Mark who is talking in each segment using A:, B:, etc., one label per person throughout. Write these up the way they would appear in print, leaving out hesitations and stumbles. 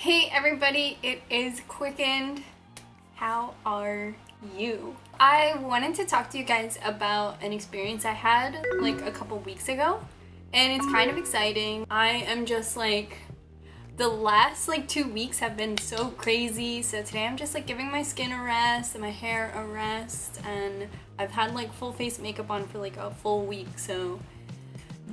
A: Hey everybody, it is qcknd. How are you? I wanted to talk to you guys about an experience I had like a couple weeks ago, and it's kind of exciting. I am just like, the last 2 weeks have been so crazy, so today I'm just giving my skin a rest and my hair a rest, and I've had full face makeup on for a full week, so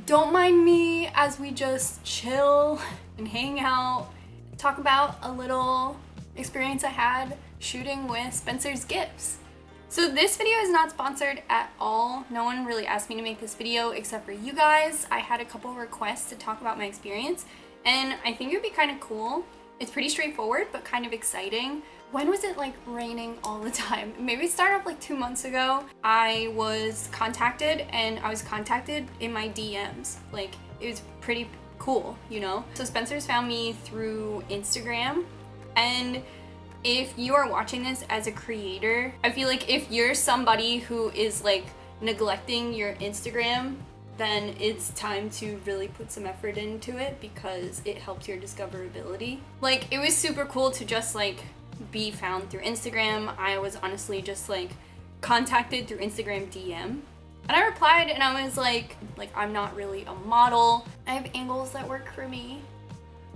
A: don't mind me as we just chill and hang out, talk about a little experience I had shooting with Spencer's Gifts. So this video is not sponsored at all. No one really asked me to make this video except for you guys. I had a couple requests to talk about my experience, and I think it would be kind of cool. It's pretty straightforward, but kind of exciting. When was it raining all the time? Maybe it started off 2 months ago. I was contacted, and I was contacted in my DMs. It was pretty cool, you know? So Spencer's found me through Instagram, and if you are watching this as a creator, I feel if you're somebody who is neglecting your Instagram, then it's time to really put some effort into it because it helps your discoverability. It was super cool to just be found through Instagram. I was honestly just contacted through Instagram DM. And I replied and I was like, I'm not really a model. I have angles that work for me,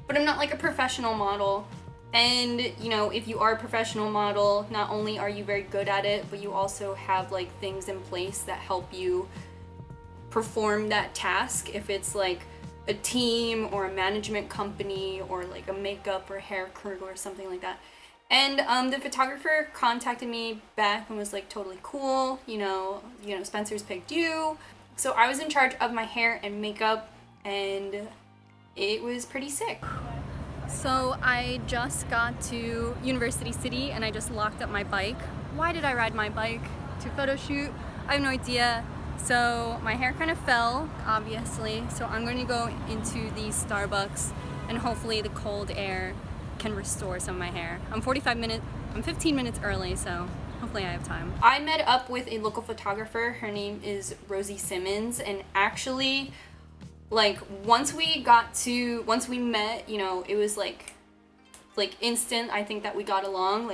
A: but I'm not a professional model. And you know, if you are a professional model, not only are you very good at it, but you also have things in place that help you perform that task. If it's a team or a management company or a makeup or hair crew or something like that. And the photographer contacted me back and was totally cool, you know, Spencer's picked you. So I was in charge of my hair and makeup, and it was pretty sick. So I just got to University City and I just locked up my bike. Why did I ride my bike to photo shoot? I have no idea. So my hair kind of fell, obviously. So I'm going to go into the Starbucks and hopefully the cold air can restore some of my hair. I'm 15 minutes early, so hopefully I have time. I met up with a local photographer. Her name is Rosie Simmons, and actually once we met, you know, it was instant. I think that we got along.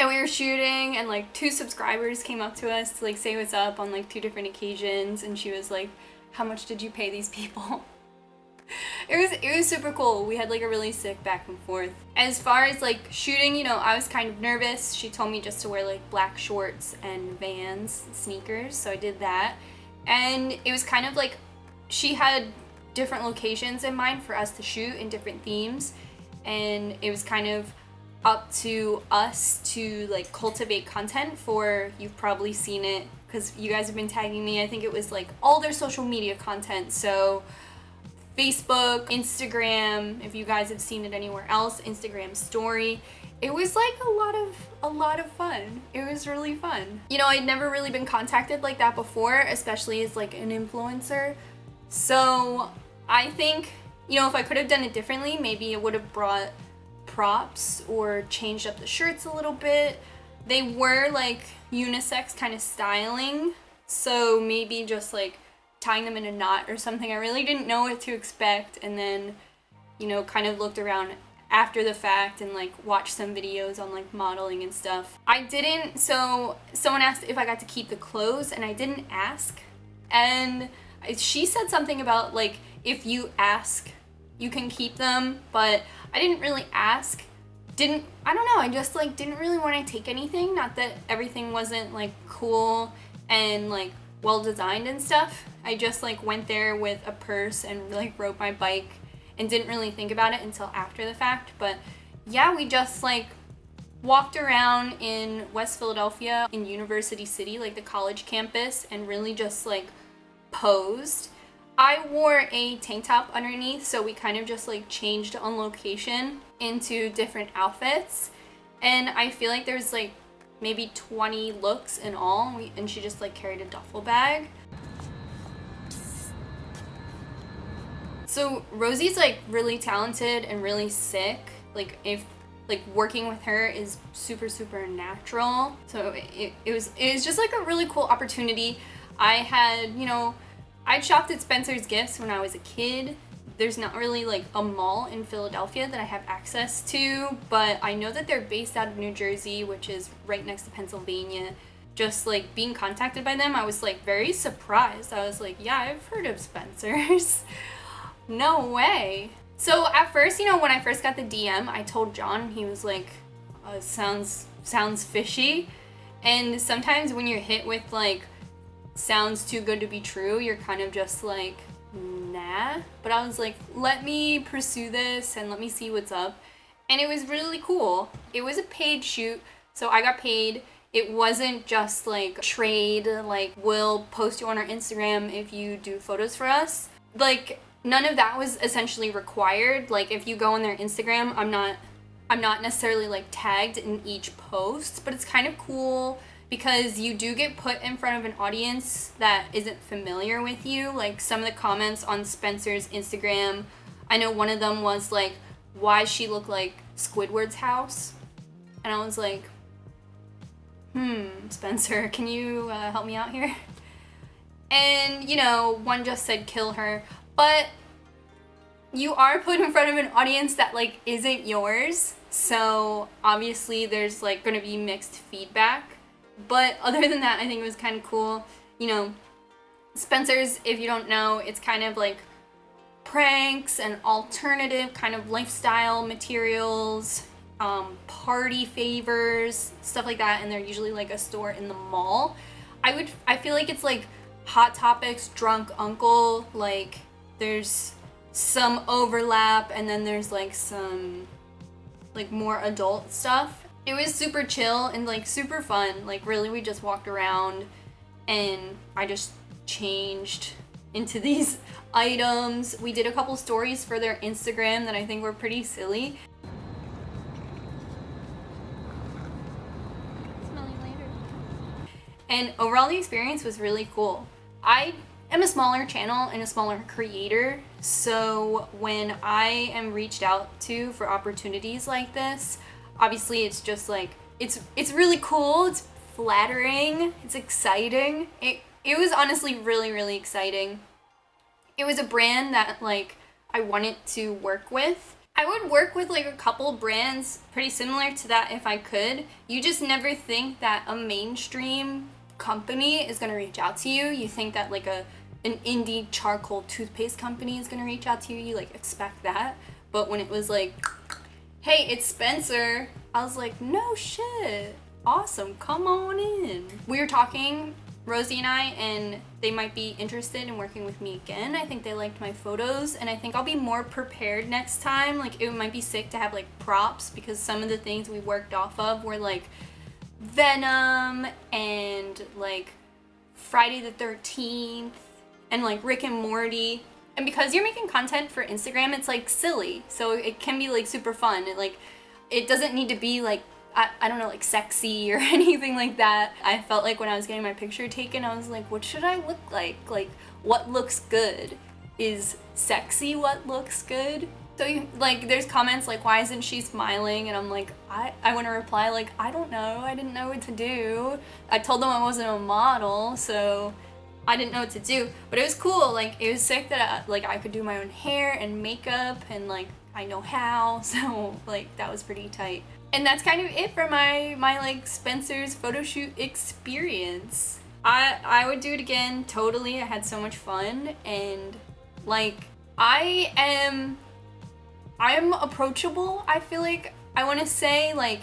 A: And we were shooting, and 2 subscribers came up to us to say what's up on 2 different occasions, and she was like, how much did you pay these people? It was super cool. We had a really sick back and forth. As far as shooting, you know, I was kind of nervous. She told me just to wear black shorts and Vans sneakers, so I did that. And it was kind of she had different locations in mind for us to shoot in different themes, and it was kind of up to us to cultivate content for, you've probably seen it because you guys have been tagging me. I think it was all their social media content, so Facebook, Instagram, if you guys have seen it anywhere else, Instagram story. It was a lot of fun. It was really fun. You know, I'd never really been contacted like that before, especially as an influencer. So I think, you know, if I could have done it differently, maybe it would have brought props or changed up the shirts a little bit. They were unisex kind of styling, so maybe just tying them in a knot or something. I really didn't know what to expect, and then, you know, kind of looked around after the fact and watched some videos on modeling and stuff. I didn't, so someone asked if I got to keep the clothes, and I didn't ask, and she said something about if you ask you can keep them, but I didn't really ask. I don't know, I just didn't really want to take anything. Not that everything wasn't cool and well designed and stuff. I just went there with a purse and rode my bike and didn't really think about it until after the fact. But yeah, we just walked around in West Philadelphia in University City, the college campus, and really just posed. I wore a tank top underneath, so we kind of just changed on location into different outfits, and I feel there's maybe 20 looks in all, and she just carried a duffel bag. So Rosie's really talented and really sick. If working with her is super natural. So it was just a really cool opportunity. I had, you know, I'd shopped at Spencer's Gifts when I was a kid, there's not really like a mall in Philadelphia that I have access to, but I know that they're based out of New Jersey, which is right next to Pennsylvania. Just like being contacted by them, I was like very surprised. I was like, yeah, I've heard of Spencer's. No way. So at first, you know, when I first got the DM, I told John, he was like, sounds fishy. And sometimes when you're hit with like, sounds too good to be true, you're kind of just like, nah. But I was like, let me pursue this and let me see what's up. And it was really cool. It was a paid shoot, so I got paid. It wasn't just like trade, like we'll post you on our Instagram if you do photos for us. Like none of that was essentially required. Like if you go on their Instagram, I'm not necessarily like tagged in each post, but it's kind of cool because you do get put in front of an audience that isn't familiar with you. Like some of the comments on Spencer's Instagram, I know one of them was like, why she look like Squidward's house? And I was like, Spencer, can you help me out here? And, you know, one just said kill her, but you are put in front of an audience that like isn't yours. So obviously there's like gonna be mixed feedback. But other than that, I think it was kind of cool. You know, Spencer's, if you don't know, it's kind of like pranks and alternative kind of lifestyle materials, party favors, stuff like that, and they're usually like a store in the mall. I feel like it's like Hot Topics, Drunk Uncle, like there's some overlap and then there's like some like more adult stuff. It was super chill and like super fun. Like really we just walked around and I just changed into these items. We did a couple stories for their Instagram that I think were pretty silly. Smell you later. And overall the experience was really cool. I am a smaller channel and a smaller creator, so when I am reached out to for opportunities like this, obviously it's just like, it's really cool, it's flattering, it's exciting. It was honestly really, really exciting. It was a brand that like I wanted to work with. I would work with like a couple brands pretty similar to that if I could. You just never think that a mainstream company is gonna reach out to you. You think that like an indie charcoal toothpaste company is gonna reach out to you. You like expect that. But when it was like, hey, it's Spencer, I was like, no shit, awesome, come on in. We were talking, Rosie and I, and they might be interested in working with me again. I think they liked my photos, and I think I'll be more prepared next time. Like it might be sick to have like props, because some of the things we worked off of were like Venom and like Friday the 13th and like Rick and Morty. And because you're making content for Instagram, it's like silly, so it can be like super fun. It doesn't need to be like, I don't know, like sexy or anything like that. I felt like when I was getting my picture taken, I was like, what should I look like? Like, what looks good? Is sexy what looks good? So like there's comments like, why isn't she smiling? And I'm like, I want to reply like, I don't know, I didn't know what to do. I told them I wasn't a model, so I didn't know what to do. But it was cool, like it was sick that I could do my own hair and makeup, and like I know how, so like that was pretty tight. And that's kind of it for my like Spencer's photo shoot experience. I would do it again, totally. I had so much fun, and like I am approachable. I feel like I want to say like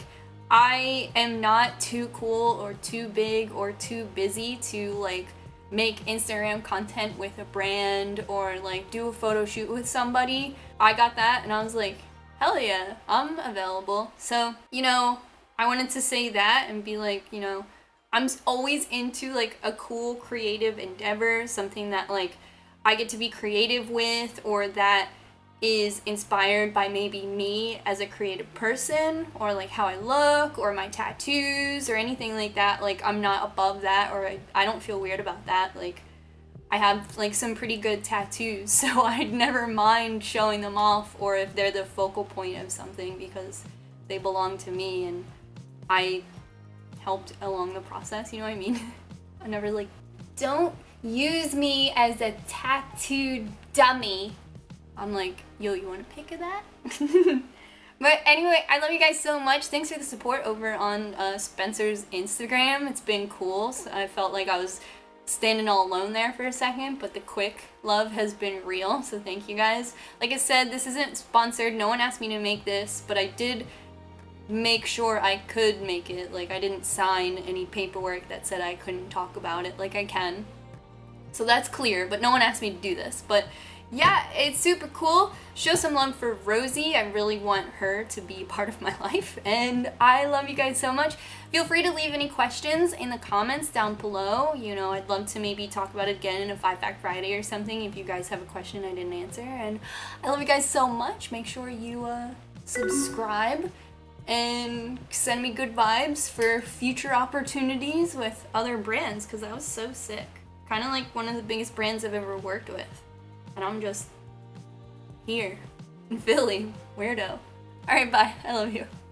A: I am not too cool or too big or too busy to like make Instagram content with a brand or like do a photo shoot with somebody. I got that and I was like, hell yeah, I'm available. So, you know, I wanted to say that and be like, you know, I'm always into like a cool creative endeavor, something that like I get to be creative with, or that is inspired by maybe me as a creative person, or like how I look, or my tattoos, or anything like that. Like I'm not above that, or I don't feel weird about that. Like I have like some pretty good tattoos, so I'd never mind showing them off, or if they're the focal point of something, because they belong to me and I helped along the process, you know what I mean? I never like, don't use me as a tattooed dummy. I'm like, yo, you want a pic of that? But anyway, I love you guys so much. Thanks for the support over on Spencer's Instagram. It's been cool. So I felt like I was standing all alone there for a second, but the quick love has been real, so thank you guys. Like I said, this isn't sponsored. No one asked me to make this, but I did make sure I could make it. Like, I didn't sign any paperwork that said I couldn't talk about it like I can. So that's clear, but no one asked me to do this. But yeah, it's super cool. Show some love for Rosie. I really want her to be part of my life, and I love you guys so much. Feel free to leave any questions in the comments down below. You know, I'd love to maybe talk about it again in a 5-Fact Friday or something if you guys have a question I didn't answer. And I love you guys so much. Make sure you subscribe and send me good vibes for future opportunities with other brands, because I was so sick. Kind of like one of the biggest brands I've ever worked with. And I'm just here in Philly. Weirdo. Alright, bye. I love you.